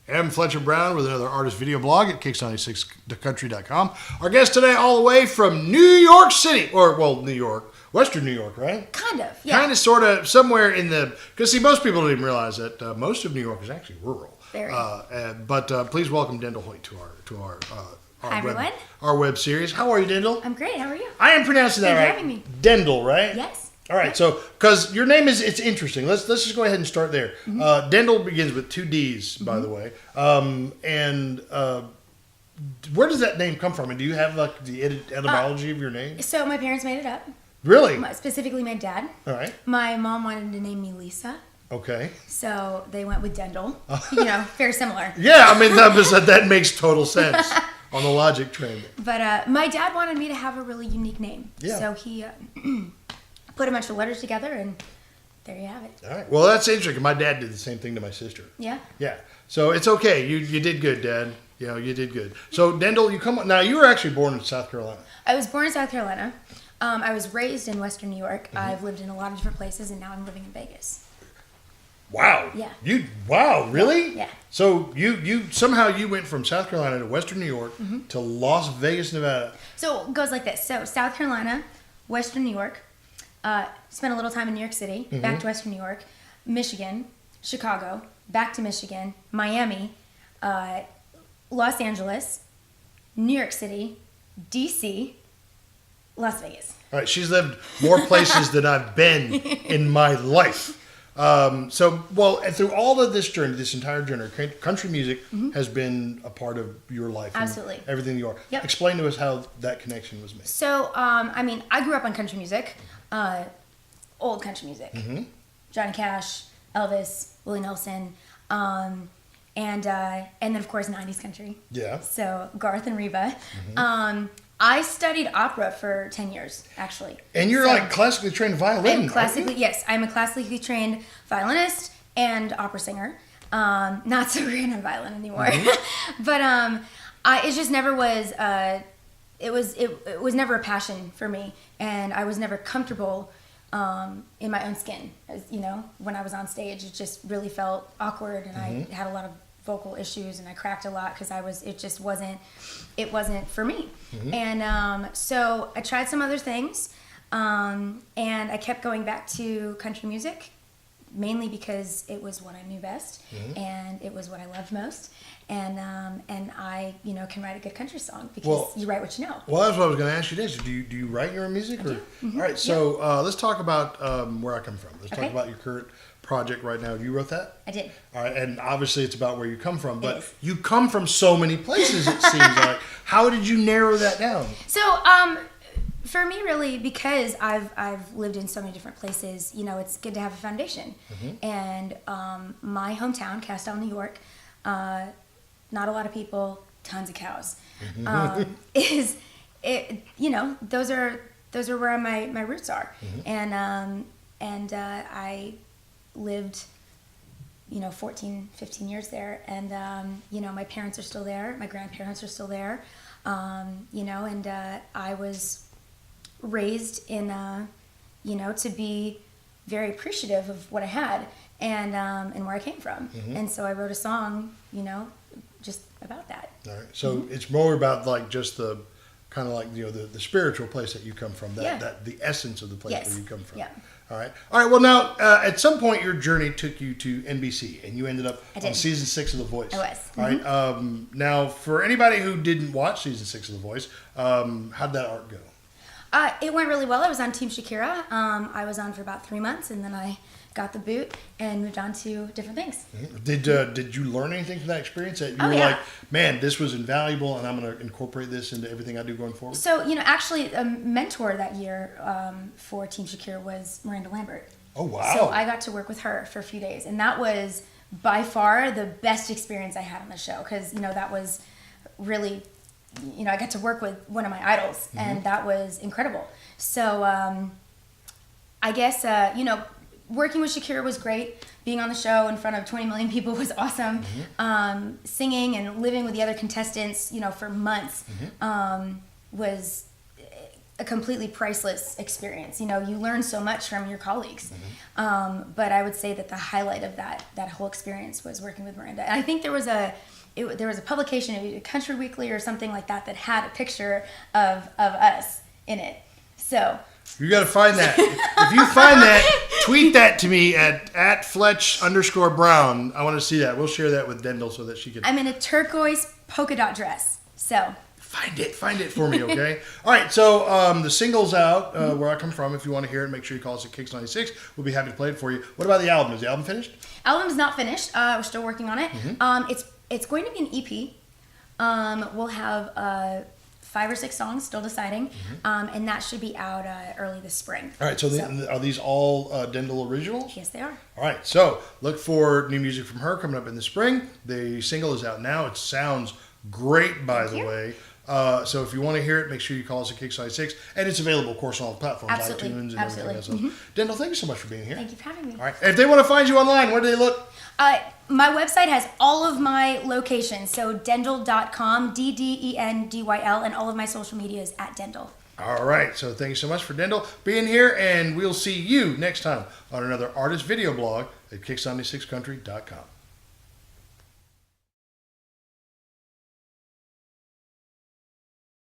am Fletcher Brown with another artist video blog at KIX96country.com. Our guest today all the way from New York City, New York, Western New York, right? Kind of, yeah. Kind of, sort of, somewhere in the, because see, most people don't even realize that most of New York is actually rural. Very. But please welcome Ddendyl Hoyt to our Hi, everyone. Our web series. How are you, Ddendyl? I'm great. How are you? I am pronouncing that right. Thanks for having me. Ddendyl, right? Yes. All right. So, because your name it's interesting. Let's just go ahead and start there. Mm-hmm. Ddendyl begins with 2 D's, by the way. Where does that name come from? And do you have like the etymology of your name? So my parents made it up. Really? Specifically, my dad. All right. My mom wanted to name me Lisa. Okay. So they went with Ddendyl. Very similar. Yeah, I mean that makes total sense on the logic train. But my dad wanted me to have a really unique name. Yeah. So he put a bunch of letters together, and there you have it. All right. Well, that's interesting. My dad did the same thing to my sister. Yeah. Yeah. So it's okay. You did good, Dad. You did good. So Ddendyl, now you were actually born in South Carolina. I was born in South Carolina. I was raised in Western New York. Mm-hmm. I've lived in a lot of different places, and now I'm living in Vegas. Wow. Yeah. Wow, really? Yeah. So you somehow went from South Carolina to Western New York to Las Vegas, Nevada. So it goes like this. So South Carolina, Western New York, spent a little time in New York City, back to Western New York, Michigan, Chicago, back to Michigan, Miami, Los Angeles, New York City, DC, Las Vegas. All right, she's lived more places than I've been in my life. And through all of this journey, this entire journey, country music has been a part of your life. Absolutely. Everything you are. Yep. Explain to us how that connection was made. So, I grew up on country music, old country music. Johnny Cash, Elvis, Willie Nelson, and then of course 90s country. Yeah. So Garth and Reba. I studied opera for 10 years, actually. And you're like classically trained violin. Yes, I'm a classically trained violinist and opera singer. Not so great on violin anymore, but it just never was. It was never a passion for me, and I was never comfortable in my own skin. When I was on stage, it just really felt awkward, and I had a lot of vocal issues, and I cracked a lot because it wasn't for me. And so I tried some other things, and I kept going back to country music, mainly because it was what I knew best, and it was what I loved most, and I can write a good country song because you write what you know. Well, that's what I was going to ask you next. Do you write your own music? Or? All right, so let's talk about where I come from. Let's talk about your current project right now. You wrote that? I did. All right, and obviously it's about where you come from, but you come from so many places, it seems like. How did you narrow that down? So, for me, really, because I've lived in so many different places, it's good to have a foundation. And my hometown, Castile, New York, not a lot of people, tons of cows. Those are where my roots are. And I lived 14, 15 years there, and my parents are still there, my grandparents are still there, and I was raised in to be very appreciative of what I had and where I came from. And so I wrote a song just about that. All right, so it's more about like just the kind of like the spiritual place that you come from, that the essence of the place where you come from. Yeah. All right. Well, now, at some point, your journey took you to NBC, and you ended up on season 6 of The Voice. I was. All right. Now, for anybody who didn't watch season 6 of The Voice, how'd that arc go? It went really well. I was on Team Shakira. I was on for about 3 months, and then I got the boot and moved on to different things. Did you learn anything from that experience that you were like, man, this was invaluable, and I'm going to incorporate this into everything I do going forward? So, actually, a mentor that year for Team Shakira was Miranda Lambert. Oh, wow. So I got to work with her for a few days, and that was by far the best experience I had on the show because, that was really, I got to work with one of my idols, and that was incredible. So I guess, working with Shakira was great. Being on the show in front of 20 million people was awesome. Singing and living with the other contestants, for months was a completely priceless experience. You know, you learn so much from your colleagues. But I would say that the highlight of that whole experience was working with Miranda. And I think there was a publication, a Country Weekly or something like that, that had a picture of us in it. So you got to find that. If you find that, tweet that to me at @Fletch_Brown. I want to see that. We'll share that with Ddendyl so that she can. I'm in a turquoise polka dot dress. So find it for me, okay? All right, so the single's out, Where I Come From. If you want to hear it, make sure you call us at KIX96. We'll be happy to play it for you. What about the album? Is the album finished? Album's not finished. We're still working on it. It's going to be an EP. We'll have 5 or 6 songs, still deciding, and that should be out early this spring. All right, so are these all Ddendyl originals? Yes, they are. All right, so look for new music from her coming up in the spring. The single is out now. It sounds great, by the way. So if you want to hear it, make sure you call us at KIX96. And it's available, of course, on all the platforms, Absolutely. iTunes and Absolutely. everything else. Ddendyl, thank you so much for being here. Thank you for having me. All right, and if they want to find you online, where do they look? My website has all of my locations, so Ddendyl.com, Ddendyl, and all of my social media is @Ddendyl. All right, so thank you so much for Ddendyl being here, and we'll see you next time on another artist video blog at KIX96country.com.